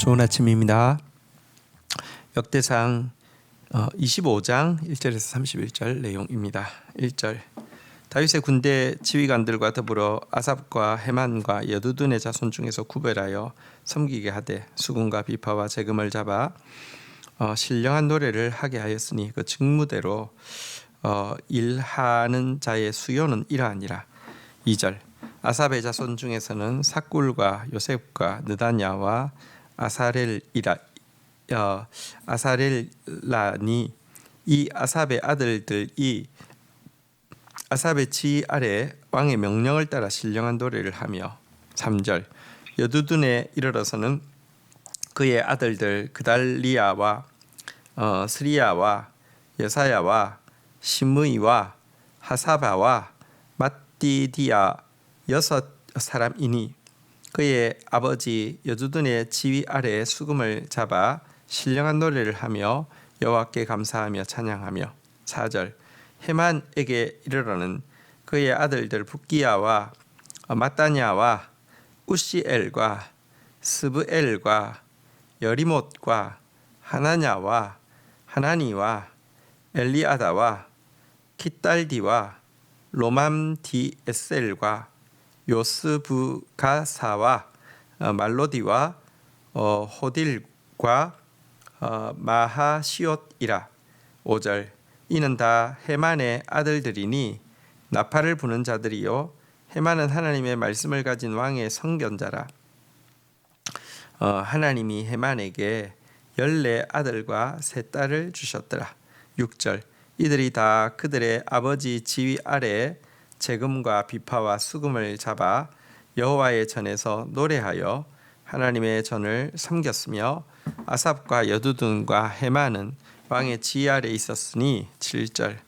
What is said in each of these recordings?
좋은 아침입니다. 역대상 25장 1절에서 31절 내용입니다. 1절 다윗의 군대 지휘관들과 더불어 아삽과 헤만과 여두둔의 자손 중에서 구별하여 섬기게 하되 수금과 비파와 제금을 잡아 신령한 노래를 하게 하였으니 그 직무대로 일하는 자의 수요는 이러하니라. 2절 아삽의 자손 중에서는 삭굴과 요셉과 느다냐와 아사렐라니 이 아삽의 아들들이 아삽의 지휘 아래 왕의 명령을 따라 신령한 노래를 하며 3절 여두둔에 이르러서는 그의 아들들 그달리아와 스리야와 여사야와 시므이와 하사바와 맏디디아 6 사람이니 그의 아버지 여두둔의 지휘 아래에 수금을 잡아 신령한 노래를 하며 여호와께 감사하며 찬양하며 4절 헤만에게 이르러는 그의 아들들 붓기야와 마따냐와 우시엘과 스브엘과 여리못과 하나냐와 하나니와 엘리아다와 kit달디와 로맘디에셀과 요스부가사와 말로디와 호딜과 마하시옷이라. 5절 이는 다 헤만의 아들들이니 나팔을 부는 자들이요 헤만은 하나님의 말씀을 가진 왕의 선견자라. 하나님이 헤만에게 14아들과 3딸을 주셨더라. 6절 이들이 다 그들의 아버지 지휘 아래 제금과 비파와 수금을 잡아 여호와의 전에서 노래하여 하나님의 전을 섬겼으며 아삽과 여두둔과 헤만은 왕의 지휘 아래 있었으니 7절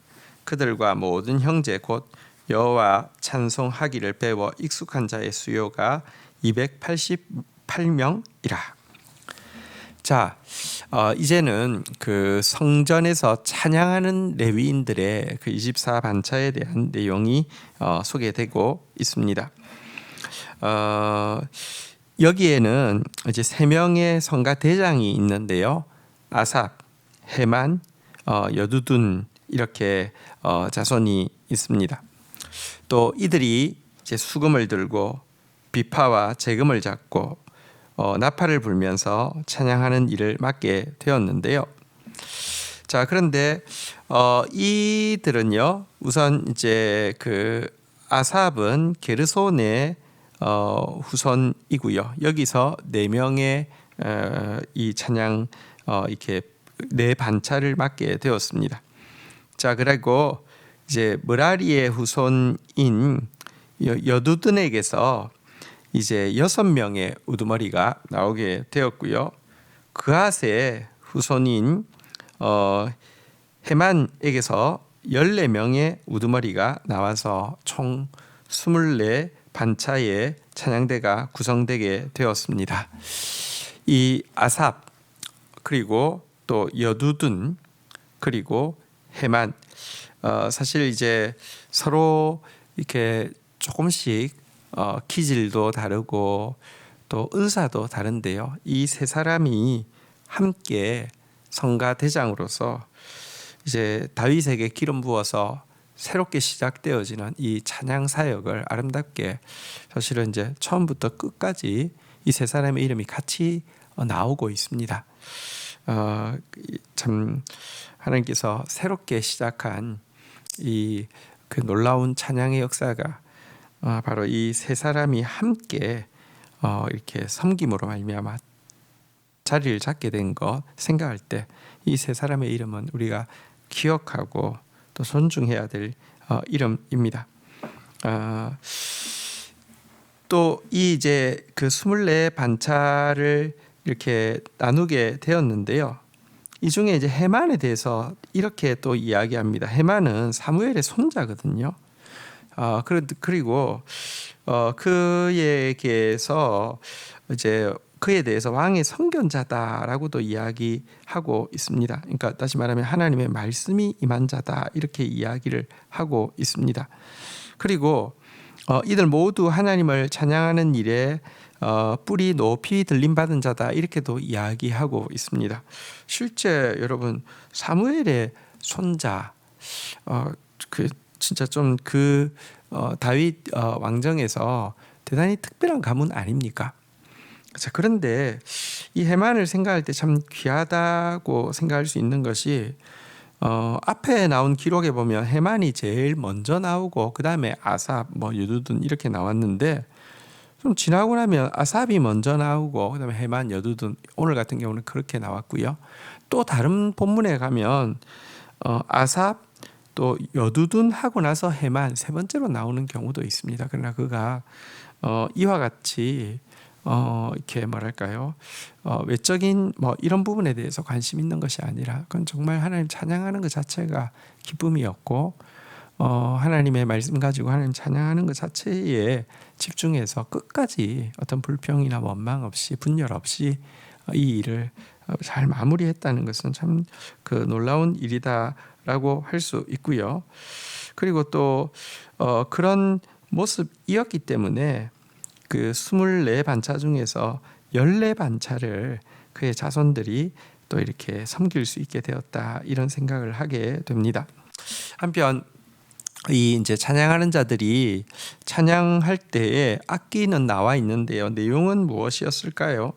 그들과 모든 형제 곧 여호와 찬송하기를 배워 익숙한 자의 수요가 288명이라. 자, 이제는 그 성전에서 찬양하는 레위인들의 그 24반차에 대한 내용이 소개되고 있습니다. 여기에는 이제 3명의 성가 대장이 있는데요. 아삽, 헤만, 여두둔 이렇게 자손이 있습니다. 또 이들이 이제 수금을 들고 비파와 제금을 잡고 나팔을 불면서 찬양하는 일을 맡게 되었는데요. 자, 그런데 이들은요, 우선 이제 그 아삽은 게르손의 후손이고요. 여기서 4명의 이 찬양 이렇게 4반차를 맡게 되었습니다. 자, 그리고 이제 므라리의 후손인 여두둔에게서 이제 6명의 우두머리가 나오게 되었고요. 그앗의 후손인 헤만에게서 14명의 우두머리가 나와서 총 24반차의 찬양대가 구성되게 되었습니다. 이 아삽 그리고 또 여두둔 그리고 헤만 사실 이제 서로 이렇게 조금씩 기질도 다르고 또 은사도 다른데요. 이 3사람이 함께 성가 대장으로서 이제 다윗에게 기름 부어서 새롭게 시작되어지는 이 찬양 사역을 아름답게 사실은 이제 처음부터 끝까지 이 3사람의 이름이 같이 나오고 있습니다. 참 하나님께서 새롭게 시작한 이 그 놀라운 찬양의 역사가 바로 이 3사람이 함께 이렇게 섬김으로 말미암아 자리를 잡게 된 것 생각할 때 이 3사람의 이름은 우리가 기억하고 또 존중해야 될 이름입니다. 또 이 이제 그 24반차를 이렇게 나누게 되었는데요. 이 중에 이제 헤만에 대해서 이렇게 또 이야기합니다. 헤만은 사무엘의 손자거든요. 그리고 그에게서 이제 그에 대해서 왕의 선견자다라고도 이야기하고 있습니다. 그러니까 다시 말하면 하나님의 말씀이 임한 자다 이렇게 이야기를 하고 있습니다. 그리고 이들 모두 하나님을 찬양하는 일에 뿔이 높이 들림받은 자다 이렇게도 이야기하고 있습니다. 실제 여러분 사무엘의 손자 그 진짜 좀 다윗 왕정에서 대단히 특별한 가문 아닙니까? 자, 그런데 이 해만을 생각할 때 참 귀하다고 생각할 수 있는 것이 앞에 나온 기록에 보면 해만이 제일 먼저 나오고 그 다음에 아삽, 여두둔 이렇게 나왔는데 좀 지나고 나면 아삽이 먼저 나오고 그 다음에 해만, 여두둔 오늘 같은 경우는 그렇게 나왔고요. 또 다른 본문에 가면 아삽 또 여두둔 하고 나서 해만 세 번째로 나오는 경우도 있습니다. 그러나 그가 이와 같이 이렇게 뭐랄까요? 외적인 이런 부분에 대해서 관심 있는 것이 아니라 그건 정말 하나님 찬양하는 것 자체가 기쁨이었고 하나님의 말씀 가지고 하나님 찬양하는 것 자체에 집중해서 끝까지 어떤 불평이나 원망 없이 분열 없이 이 일을 잘 마무리했다는 것은 참 그 놀라운 일이다라고 할 수 있고요. 그리고 또 그런 모습이었기 때문에 그 24반차 중에서 14반차를 그의 자손들이 또 이렇게 섬길 수 있게 되었다 이런 생각을 하게 됩니다. 한편 이 이제 찬양하는 자들이 찬양할 때에 악기는 나와 있는데요. 내용은 무엇이었을까요?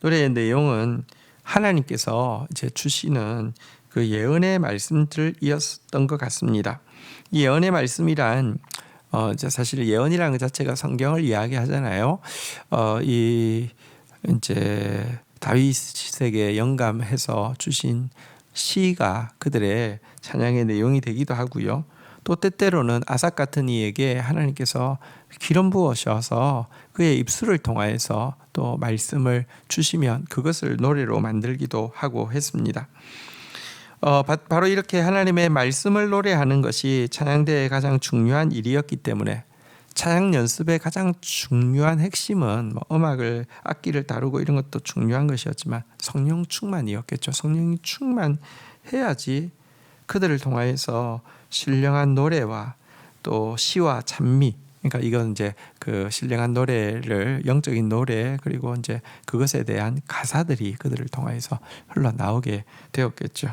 노래의 내용은 하나님께서 이제 주시는 그 예언의 말씀들이었던 것 같습니다. 이 예언의 말씀이란 사실 예언이라는 것 자체가 성경을 이야기하잖아요. 이 이제 다윗에게 영감해서 주신 시가 그들의 찬양의 내용이 되기도 하고요. 또 때때로는 아삭 같은 이에게 하나님께서 기름 부으셔서 그의 입술을 통하여서 또 말씀을 주시면 그것을 노래로 만들기도 하고 했습니다. 바로 이렇게 하나님의 말씀을 노래하는 것이 찬양대의 가장 중요한 일이었기 때문에 찬양 연습의 가장 중요한 핵심은 음악을 악기를 다루고 이런 것도 중요한 것이었지만 성령 충만이었겠죠. 성령이 충만해야지 그들을 통하여서 신령한 노래와 또 시와 찬미, 그러니까 이건 이제 그 신령한 노래를 영적인 노래 그리고 이제 그것에 대한 가사들이 그들을 통하여서 흘러나오게 되었겠죠.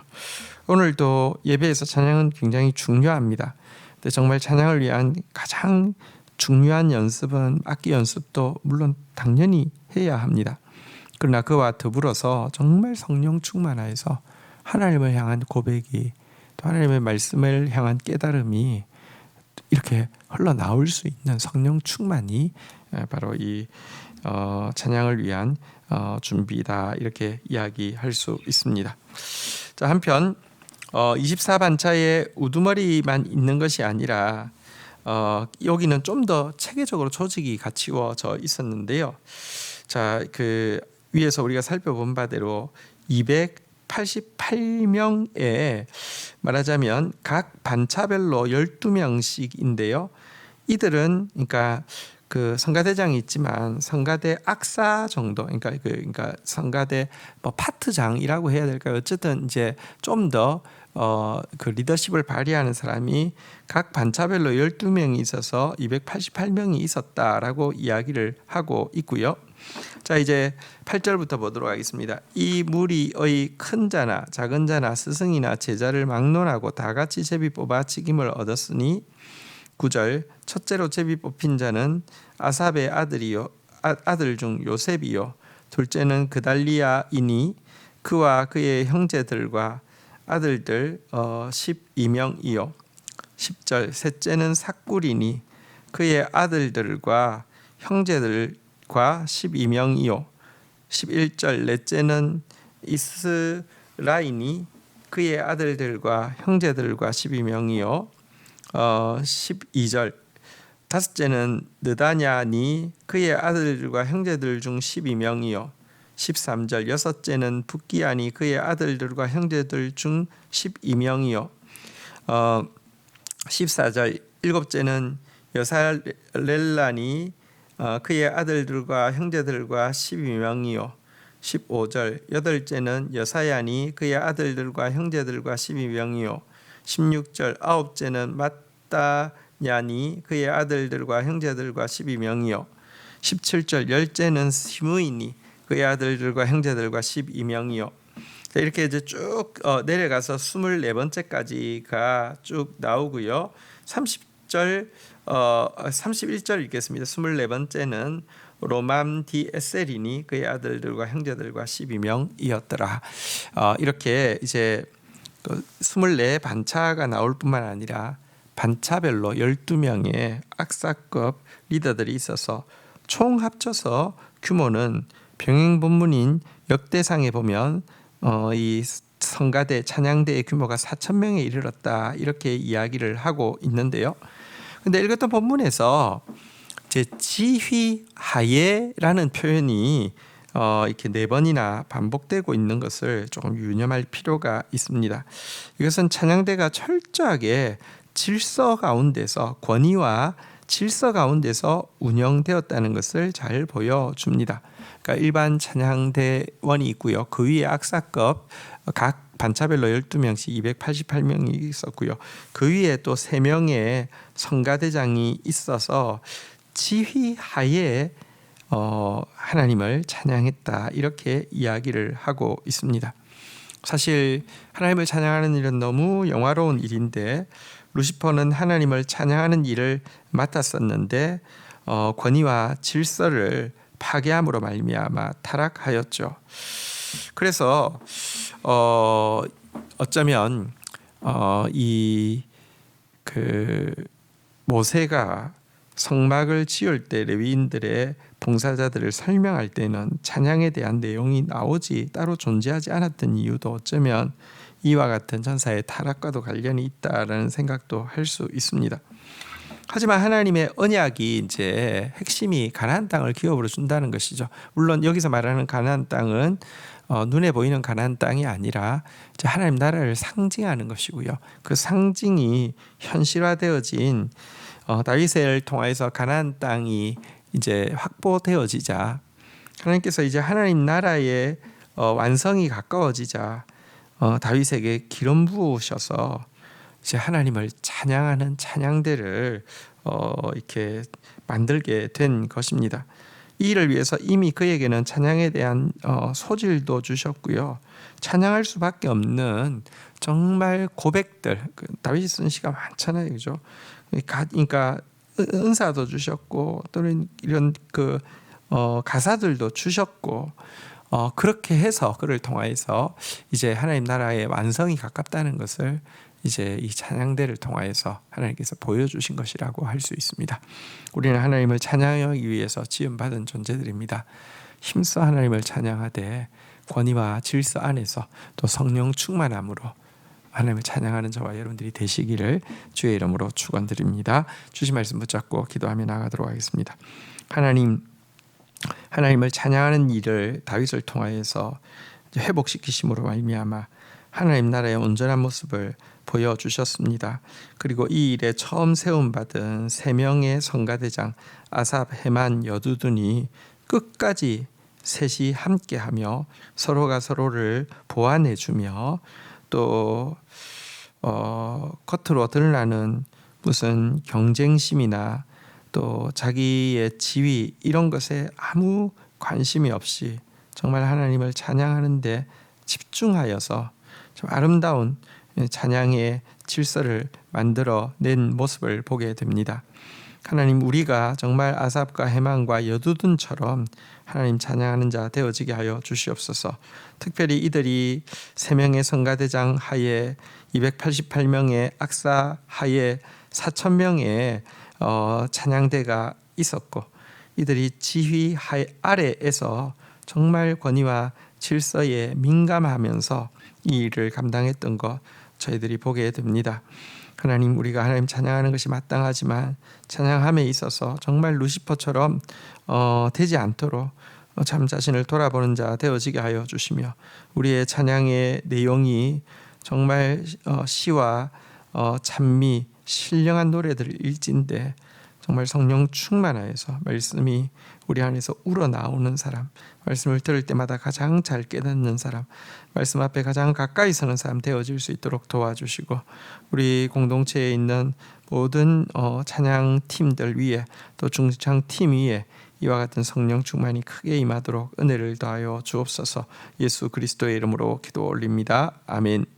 오늘도 예배에서 찬양은 굉장히 중요합니다. 근데 정말 찬양을 위한 가장 중요한 연습은 악기 연습도 물론 당연히 해야 합니다. 그러나 그와 더불어서 정말 성령 충만하여서 하나님을 향한 고백이 또 하나님의 말씀을 향한 깨달음이 이렇게 흘러나올 수 있는 성령 충만이 바로 이 찬양을 위한 준비다 이렇게 이야기할 수 있습니다. 자, 한편 24반차의 우두머리만 있는 것이 아니라 여기는 좀 더 체계적으로 조직이 갖추어져 있었는데요. 자, 그 위에서 우리가 살펴본 바대로 288명에 말하자면 각 반차별로 12명씩인데요. 이들은 그러니까 그 성가대장이 있지만 성가대 악사 정도, 그러니까 성가대 파트장이라고 해야 될까요? 어쨌든 이제 좀 더 그 리더십을 발휘하는 사람이 각 반차별로 12명이 있어서 288명이 있었다라고 이야기를 하고 있고요. 자, 이제 8절부터 보도록 하겠습니다. 이 무리의 큰 자나 작은 자나 스승이나 제자를 막론하고 다 같이 제비 뽑아 직임을 얻었으니 9절 첫째로 제비 뽑힌 자는 아삽의 아들 중 요셉이요 둘째는 그달리아이니 그와 그의 형제들과 아들들 12명이요 10절 셋째는 삭굴이니 그의 아들들과 형제들과 12명이요 11절 넷째는 이스라이니 그의 아들들과 형제들과 12명이요 12절 다섯째는 느다냐니 그의 아들들과 형제들 중 12명이요 13절 여섯째는 붓기아니 그의 아들들과 형제들 중 12명이요 14절 일곱째는 여살렐라니 그의 아들들과 형제들과 12명이요 15절 여덟째는 여사야니 그의 아들들과 형제들과 12명이요 16절 아홉째는 마따냐니 그의 아들들과 형제들과 12명이요 17절 열째는 시므이니 그의 아들들과 형제들과 12명이요. 이렇게 이제 쭉 내려가서 24번째까지가 쭉 나오고요. 31절 읽겠습니다. 24번째는 로맘 디 에셀이니 그의 아들들과 형제들과 12명이었더라. 이렇게 이제 24 반차가 나올 뿐만 아니라 반차별로 12명의 악사급 리더들이 있어서 총 합쳐서 규모는 병행 본문인 역대상에 보면 이 성가대 찬양대의 규모가 4,000명에 이르렀다 이렇게 이야기를 하고 있는데요. 근데 읽었던 본문에서 이제 지휘하에라는 표현이 이렇게 4번이나 반복되고 있는 것을 조금 유념할 필요가 있습니다. 이것은 찬양대가 철저하게 질서 가운데서 권위와 질서 가운데서 운영되었다는 것을 잘 보여줍니다. 그러니까 일반 찬양대원이 있고요. 그 위에 악사급 각 반차별로 12명씩 288명이 있었고요. 그 위에 또 3명의 성가대장이 있어서 지휘하에 하나님을 찬양했다 이렇게 이야기를 하고 있습니다. 사실 하나님을 찬양하는 일은 너무 영화로운 일인데 루시퍼는 하나님을 찬양하는 일을 맡았었는데 권위와 질서를 파괴함으로 말미암아 타락하였죠. 그래서 어쩌면 이 모세가 성막을 지을 때 레위인들의 봉사자들을 설명할 때는 찬양에 대한 내용이 나오지 따로 존재하지 않았던 이유도 어쩌면 이와 같은 전사의 타락과도 관련이 있다라는 생각도 할 수 있습니다. 하지만 하나님의 언약이 이제 핵심이 가나안 땅을 기업으로 준다는 것이죠. 물론 여기서 말하는 가나안 땅은 눈에 보이는 가나안 땅이 아니라 이제 하나님 나라를 상징하는 것이고요. 그 상징이 현실화되어진 다윗을 통해서 가나안 땅이 이제 확보되어지자 하나님께서 이제 하나님 나라의 완성이 가까워지자 다윗에게 기름 부으셔서 이제 하나님을 찬양하는 찬양대를 이렇게 만들게 된 것입니다. 이 일을 위해서 이미 그에게는 찬양에 대한 소질도 주셨고요. 찬양할 수밖에 없는 정말 고백들, 다윗이 쓴 시가 많잖아요, 그죠? 그러니까 은사도 주셨고 또는 이런 가사들도 주셨고 그렇게 해서 그를 통하여서 이제 하나님 나라의 완성이 가깝다는 것을 이제 이 찬양대를 통하여서 하나님께서 보여주신 것이라고 할 수 있습니다. 우리는 하나님을 찬양하기 위해서 지음받은 존재들입니다. 힘써 하나님을 찬양하되 권위와 질서 안에서 또 성령 충만함으로 하나님을 찬양하는 저와 여러분들이 되시기를 주의 이름으로 축원드립니다. 주신 말씀 붙잡고 기도하며 나가도록 하겠습니다. 하나님을 찬양하는 일을 다윗을 통하여서 회복시키심으로 말미암아 하나님 나라의 온전한 모습을 보여주셨습니다. 그리고 이 일에 처음 세움받은 3명의 성가대장 아삽, 헤만, 여두둔이 끝까지 셋이 함께하며 서로가 서로를 보완해주며 또 겉으로 드러나는 무슨 경쟁심이나 또 자기의 지위 이런 것에 아무 관심이 없이 정말 하나님을 찬양하는 데 집중하여서 좀 아름다운 찬양의 질서를 만들어 낸 모습을 보게 됩니다. 하나님, 우리가 정말 아삽과 헤만과 여두둔처럼 하나님 찬양하는 자 되어지게 하여 주시옵소서. 특별히 이들이 3명의 성가대장 하에 288명의 악사 하에 4,000명의 찬양대가 있었고 이들이 지휘 아래에서 정말 권위와 질서에 민감하면서 이 일을 감당했던 것 저희들이 보게 됩니다. 하나님, 우리가 하나님 찬양하는 것이 마땅하지만 찬양함에 있어서 정말 루시퍼처럼 되지 않도록 참 자신을 돌아보는 자 되어지게 하여 주시며 우리의 찬양의 내용이 정말 시와 찬미 신령한 노래들을 일진데 정말 성령 충만하여서 말씀이 우리 안에서 우러나오는 사람, 말씀을 들을 때마다 가장 잘 깨닫는 사람, 말씀 앞에 가장 가까이 서는 사람 되어질 수 있도록 도와주시고 우리 공동체에 있는 모든 찬양 팀들 위에 또 중창 팀 위에 이와 같은 성령 충만이 크게 임하도록 은혜를 더하여 주옵소서. 예수 그리스도의 이름으로 기도 올립니다. 아멘.